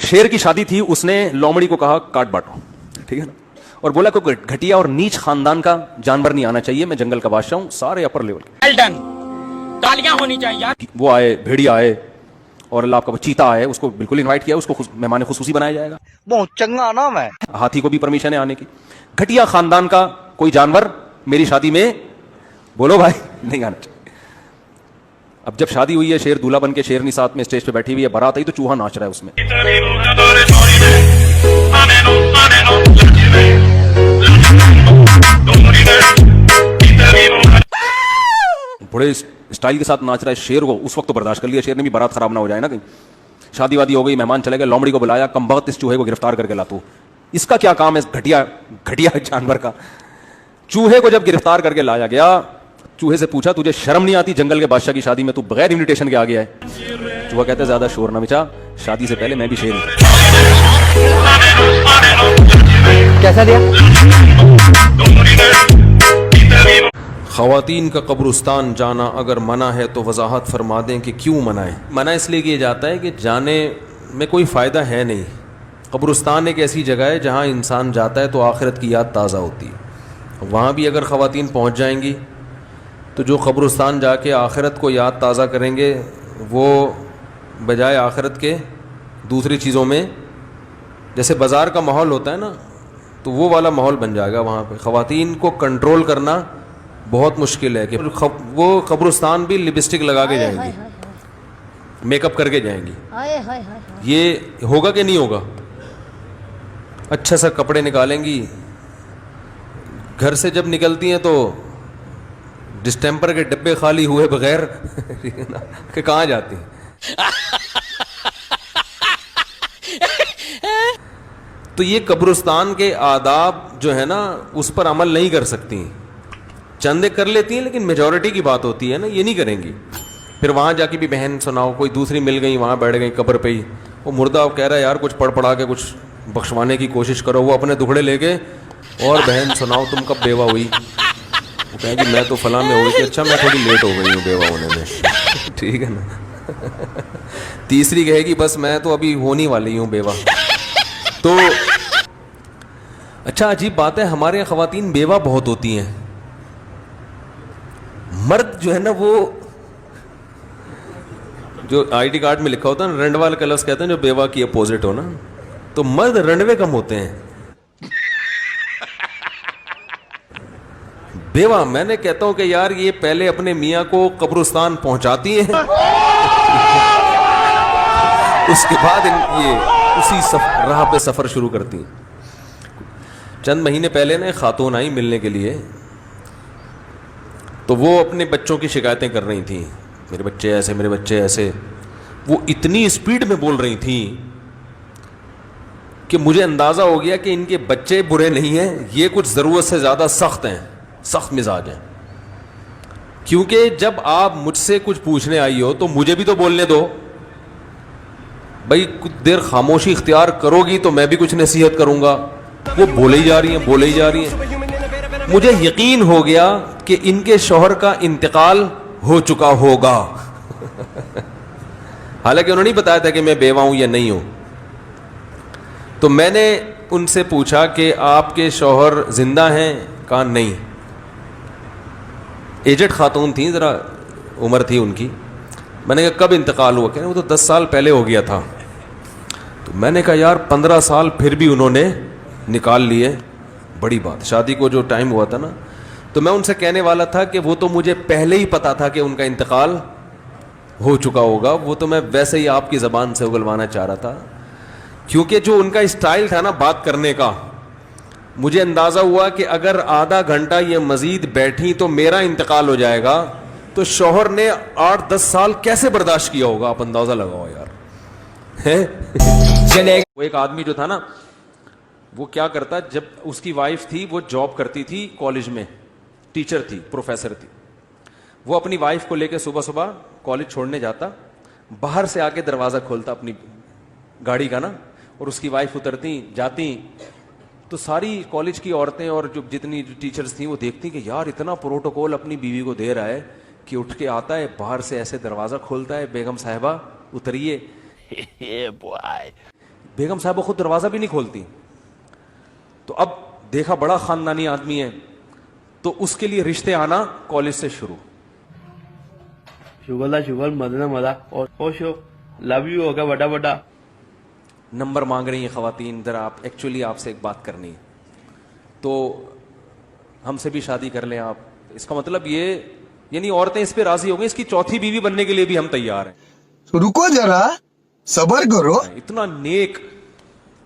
शेर की शादी थी, उसने लोमड़ी को कहा काट बांटो, ठीक है ना, और बोला कोई घटिया और नीच खानदान का जानवर नहीं आना चाहिए, मैं जंगल का बादशाह हूं, सारे अपर लेवल के। वेल डन, तालियां होनी चाहिए। वो आए, भेड़िया आए और अल्लाह आपका चीता आए, उसको बिल्कुल इनवाइट किया, उसको मेहमान खुसूसी बनाया जाएगा, बहुत चंगा नाम है। हाथी को भी परमिशन है आने की। घटिया खानदान का कोई जानवर मेरी शादी में बोलो भाई नहीं आना चाहिए। अब जब शादी हुई है, शेर दूल्हा बन के शेरनी साथ में स्टेज पे बैठी हुई है, बारात आई तो चूहा नाच रहा है उसमें। बड़े स्टाइल के साथ नाच रहा है शेर को, उस वक्त तो बर्दाश्त कर लिया शेर ने भी, बारात खराब ना हो जाए ना कहीं। शादी वादी हो गई, मेहमान चले गए, लोमड़ी को बुलाया, कमबख्त इस चूहे को गिरफ्तार करके ला तू, इसका क्या काम है घटिया घटिया जानवर का। चूहे को जब गिरफ्तार करके लाया गया, चूहे से पूछा तुझे शर्म नहीं आती, जंगल के बादशाह की शादी में तू बगैर इनविटेशन के आ गया है। चूहा कहता है ज्यादा शोर ना मचा, शादी से पहले मैं भी शेर हूं। कैसा दिया? ख़वातीन का कब्रिस्तान जाना अगर मना है तो वजाहत फरमा दें कि क्यों मना है। मना इसलिए किया जाता है कि जाने में कोई फ़ायदा है नहीं। कब्रिस्तान एक ऐसी जगह है जहाँ इंसान जाता है तो आखिरत की याद ताज़ा होती है। वहाँ भी अगर ख़वातीन पहुँच जाएंगी तो जो कब्रिस्तान जाके आखिरत को याद ताज़ा करेंगे, वो बजाय आखिरत के दूसरी चीज़ों में, जैसे बाज़ार का माहौल होता है ना, तो वो वाला माहौल बन जाएगा वहाँ पे। ख़वातीन को कंट्रोल करना बहुत मुश्किल है कि वो कब्रिस्तान भी लिपस्टिक लगा के जाएंगी, मेकअप करके जाएंगी। ये होगा कि नहीं होगा? अच्छा सा कपड़े निकालेंगी, घर से जब निकलती हैं तो डिस्टेम्पर के डब्बे खाली हुए बगैर कि कहाँ जाती हैं। तो ये कब्रिस्तान के आदाब जो है ना, उस पर अमल नहीं कर सकती। चंदे कर लेती हैं लेकिन मेजॉरिटी की बात होती है ना, ये नहीं करेंगी। फिर वहाँ जाके भी बहन सुनाओ, कोई दूसरी मिल गई, वहाँ बैठ गई कब्र पे ही, वो मुर्दा कह रहा है यार कुछ पढ़ पढ़ा के कुछ बख्शवाने की कोशिश करो, वो अपने दुखड़े लेके, और बहन सुनाओ तुम कब बेवा हुई, वो कहेंगी मैं तो फलां में हुई थी, अच्छा मैं थोड़ी लेट हो गई हूँ बेवा होने में, ठीक है ना। तीसरी कहेगी बस मैं तो अभी होने वाली हूँ बेवा। तो अच्छा अजीब बात है, हमारे यहाँ ख़वातीन बेवा बहुत होती हैं। मर्द जो है ना, वो जो आईडी कार्ड में लिखा होता है ना, रंडवाल का लफ्ज़ कहते हैं जो बेवा की अपोजिट हो ना, तो मर्द रंडवे कम होते हैं। बेवा, मैंने कहता हूं कि यार ये पहले अपने मियाँ को कब्रिस्तान पहुंचाती हैं, उसके बाद ये उसी राह पे सफर शुरू करती हैं। चंद महीने पहले ना खातून आई मिलने के लिए, तो वो अपने बच्चों की शिकायतें कर रही थी, मेरे बच्चे ऐसे, मेरे बच्चे ऐसे। वो इतनी स्पीड में बोल रही थी कि मुझे अंदाज़ा हो गया कि इनके बच्चे बुरे नहीं हैं, ये कुछ ज़रूरत से ज़्यादा सख्त हैं, सख्त मिजाज हैं। क्योंकि जब आप मुझसे कुछ पूछने आई हो तो मुझे भी तो बोलने दो भाई, कुछ देर खामोशी इख्तियार करोगी तो मैं भी कुछ नसीहत करूँगा। वो बोले ही जा रही हैं, बोले ही जा रही हैं। मुझे यकीन हो गया कि इनके शौहर का इंतकाल हो चुका होगा। हालांकि उन्होंने नहीं बताया था कि मैं बेवा हूं या नहीं हूं। तो मैंने उनसे पूछा कि आपके शौहर जिंदा हैं? कहा नहीं। एजेड खातून थी, ज़रा उम्र थी उनकी। मैंने कहा कब इंतकाल हुआ? कहने वो तो 10 साल पहले हो गया था। तो मैंने कहा यार 15 साल फिर भी उन्होंने निकाल लिए, बड़ी बात। शादी को जो टाइम हुआ था ना, तो मैं उनसे कहने वाला था कि वो तो मुझे पहले ही पता था कि उनका इंतकाल हो चुका होगा, वो तो मैं वैसे ही आपकी ज़बान से उगलवाना चाह रहा था। क्योंकि जो उनका स्टाइल था ना बात करने का, मुझे अंदाज़ा हुआ कि अगर आधा घंटा ये मज़ीद बैठी तो मेरा इंतकाल हो जाएगा। तो शौहर ने 8-10 साल कैसे बर्दाश्त किया होगा, आप अंदाज़ा लगाओ यार। है वो एक आदमी जो था ना, वो क्या करता, जब उसकी वाइफ थी वो जॉब करती थी कॉलेज में, टीचर थी, प्रोफेसर थी। वो अपनी वाइफ को लेकर सुबह सुबह कॉलेज छोड़ने जाता, बाहर से आके दरवाज़ा खोलता अपनी गाड़ी का ना, और उसकी वाइफ उतरती जाती, तो सारी कॉलेज की औरतें और जो जितनी टीचर्स थी वो देखती कि यार इतना प्रोटोकॉल अपनी बीवी को दे रहा है कि उठ के आता है, बाहर से ऐसे दरवाज़ा खोलता है, बेगम साहिबा उतरिए। بیگم صاحبہ خود دروازہ بھی نہیں کھولتی. تو اب دیکھا بڑا خاندانی آدمی ہے, تو اس کے لیے رشتے آنا کالج سے شروع. شکر مدنا مزہ اور خوش ہو, لو یو ہوگا بڑا بڑا. نمبر مانگ رہی ہیں خواتین, ذرا آپ ایکچولی آپ سے ایک بات کرنی ہے, تو ہم سے بھی شادی کر لیں آپ. اس کا مطلب یہ یعنی عورتیں اس پہ راضی ہو گئی, اس کی چوتھی بیوی بننے کے لیے بھی ہم تیار ہیں. رکو ذرا صبر کرو. اتنا نیک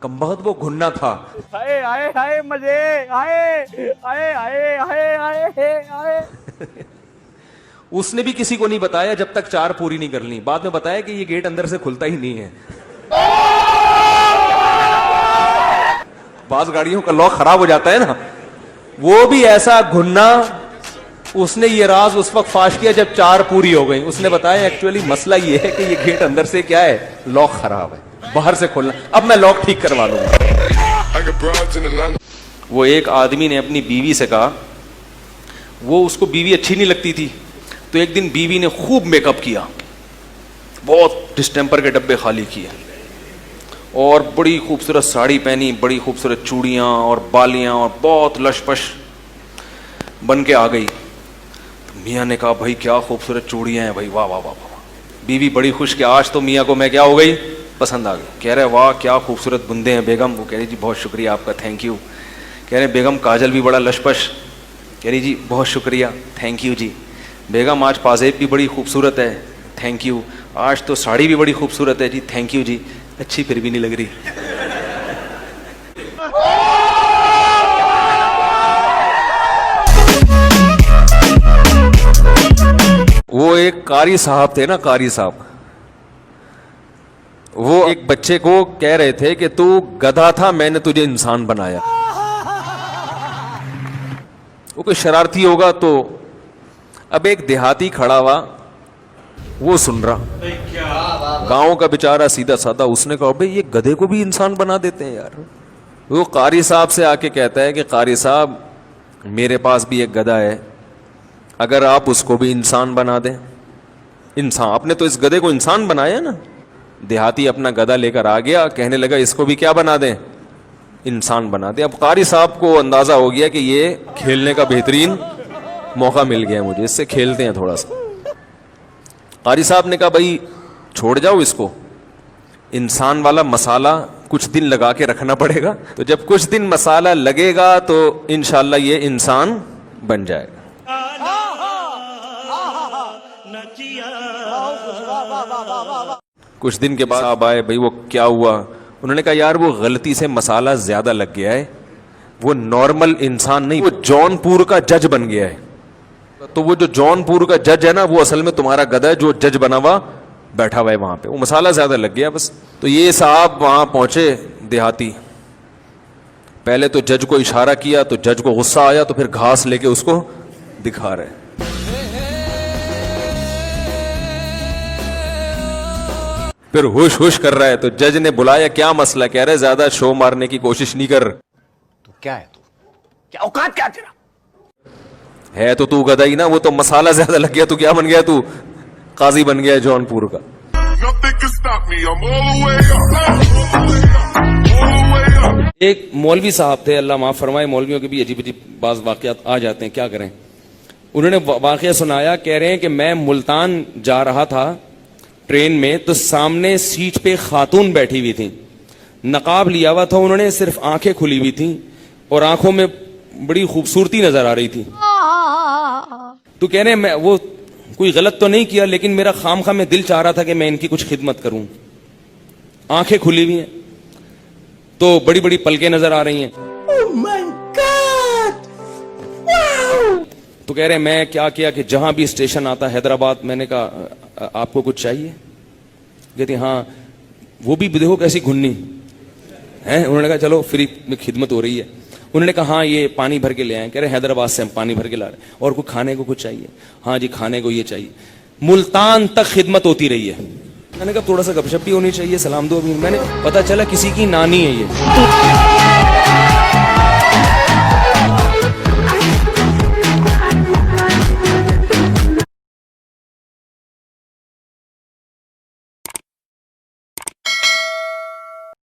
کمبخت وہ گھننا تھا. آئے آئے آئے مزے آئے آئے آئے آئے آئے آئے. اس نے بھی کسی کو نہیں بتایا جب تک 4 پوری نہیں کر لی. بعد میں بتایا کہ یہ گیٹ اندر سے کھلتا ہی نہیں ہے. بعض گاڑیوں کا لاک خراب ہو جاتا ہے نا, وہ بھی ایسا گھننا. اس نے یہ راز اس وقت فاش کیا جب 4 پوری ہو گئی. اس نے بتایا ایکچولی مسئلہ یہ ہے کہ یہ گیٹ اندر سے کیا ہے, لاک خراب ہے, باہر سے کھولنا. اب میں لاک ٹھیک کروا لوں گا. وہ ایک آدمی نے اپنی بیوی سے کہا, وہ اس کو بیوی اچھی نہیں لگتی تھی, تو ایک دن بیوی نے خوب میک اپ کیا, بہت ڈسٹیمپر کے ڈبے خالی کیے, اور بڑی خوبصورت ساڑی پہنی, بڑی خوبصورت چوڑیاں اور بالیاں, اور بہت لش پش بن کے آ گئی. میاں نے کہا بھائی کیا خوبصورت چوڑیاں ہیں بھائی, واہ واہ واہ واہ. بیوی بڑی خوش کہ آج تو میاں کو میں کیا ہو گئی, پسند آ گئی. کہہ رہے واہ کیا خوبصورت بندے ہیں بیگم. وہ کہہ رہی جی بہت شکریہ آپ کا, تھینک یو. کہہ رہے بیگم کاجل بھی بڑا لش پش. کہہ رہی جی بہت شکریہ, تھینک یو جی. بیگم آج پازیب بھی بڑی خوبصورت ہے, تھینک یو. آج تو ساڑی بھی بڑی خوبصورت ہے جی, تھینک یو جی. اچھی پھر بھی نہیں لگ رہی. وہ ایک قاری صاحب تھے نا, قاری صاحب, وہ ایک بچے کو کہہ رہے تھے کہ تو گدھا تھا, میں نے تجھے انسان بنایا. وہ کوئی شرارتی ہوگا. تو اب ایک دیہاتی کھڑا ہوا, وہ سن رہا, گاؤں کا بیچارہ سیدھا سادہ. اس نے کہا بھائی یہ گدھے کو بھی انسان بنا دیتے ہیں یار. وہ قاری صاحب سے آ کے کہتا ہے کہ قاری صاحب میرے پاس بھی ایک گدھا ہے, اگر آپ اس کو بھی انسان بنا دیں. انسان, آپ نے تو اس گدھے کو انسان بنایا نا. دیہاتی اپنا گدھا لے کر آ گیا, کہنے لگا اس کو بھی کیا بنا دیں, انسان بنا دیں. اب قاری صاحب کو اندازہ ہو گیا کہ یہ کھیلنے کا بہترین موقع مل گیا مجھے, اس سے کھیلتے ہیں تھوڑا سا. قاری صاحب نے کہا بھائی چھوڑ جاؤ اس کو, انسان والا مسالہ کچھ دن لگا کے رکھنا پڑے گا. تو جب کچھ دن مسالہ لگے گا تو انشاءاللہ یہ انسان بن جائے گا. کچھ دن کے بعد آپ آئے, بھائی وہ کیا ہوا. انہوں نے کہا یار وہ غلطی سے مسالہ زیادہ لگ گیا ہے, وہ نارمل انسان نہیں, وہ جون پور کا جج بن گیا ہے. تو وہ جو جون پور کا جج ہے نا, وہ اصل میں تمہارا گدھا ہے جو جج بنا ہوا بیٹھا ہوا ہے وہاں پہ, وہ مسالہ زیادہ لگ گیا بس. تو یہ صاحب وہاں پہنچے دیہاتی, پہلے تو جج کو اشارہ کیا تو جج کو غصہ آیا, تو پھر گھاس لے کے اس کو دکھا رہے. پھر ہوش ہوش کر رہا ہے, تو جج نے بلایا کیا مسئلہ, کہہ رہے زیادہ شو مارنے کی کوشش نہیں کر. تو کیا ہے, تو کیا اوقات کیا تیرا ہے تو گدھا ہی نا, وہ تو مسالہ زیادہ لگ گیا, تو کیا بن گیا, تو قاضی بن گیا جون پور کا. ایک مولوی صاحب تھے, اللہ معاف فرمائے, مولویوں کے بھی عجیب عجیب بعض واقعات آ جاتے ہیں, کیا کریں. انہوں نے واقعہ سنایا, کہہ رہے ہیں کہ میں ملتان جا رہا تھا ٹرین میں, تو سامنے سیٹ پہ خاتون بیٹھی ہوئی تھی, نقاب لیا ہوا تھا انہوں نے, صرف آنکھیں کھلی ہوئی تھیں اور آنکھوں میں بڑی خوبصورتی نظر آ رہی تھی. تو کہہ رہے ہیں میں وہ کوئی غلط تو نہیں کیا, لیکن میرا خام خواہ میں دل چاہ رہا تھا کہ میں ان کی کچھ خدمت کروں. آنکھیں کھلی ہوئی ہیں تو بڑی بڑی پلکیں نظر آ رہی ہیں. تو کہہ رہے ہیں میں کیا کیا کہ جہاں بھی اسٹیشن آتا حیدرآباد, میں نے کہا آپ کو کچھ چاہیے, کہتے ہاں, وہ بھی دیکھو کیسی گھنی ہے. انہوں نے کہا چلو فری میں خدمت ہو رہی ہے. انہوں نے کہا ہاں یہ پانی بھر کے لے آئے, کہہ رہے حیدرآباد سے ہم پانی بھر کے لا رہے ہیں. اور کوئی کھانے کو کچھ چاہیے, ہاں جی کھانے کو یہ چاہیے. ملتان تک خدمت ہوتی رہی ہے. میں نے کہا تھوڑا سا گپ شپ بھی ہونی چاہیے, سلام دعا بھی. میں نے پتا چلا کسی کی نانی ہے یہ.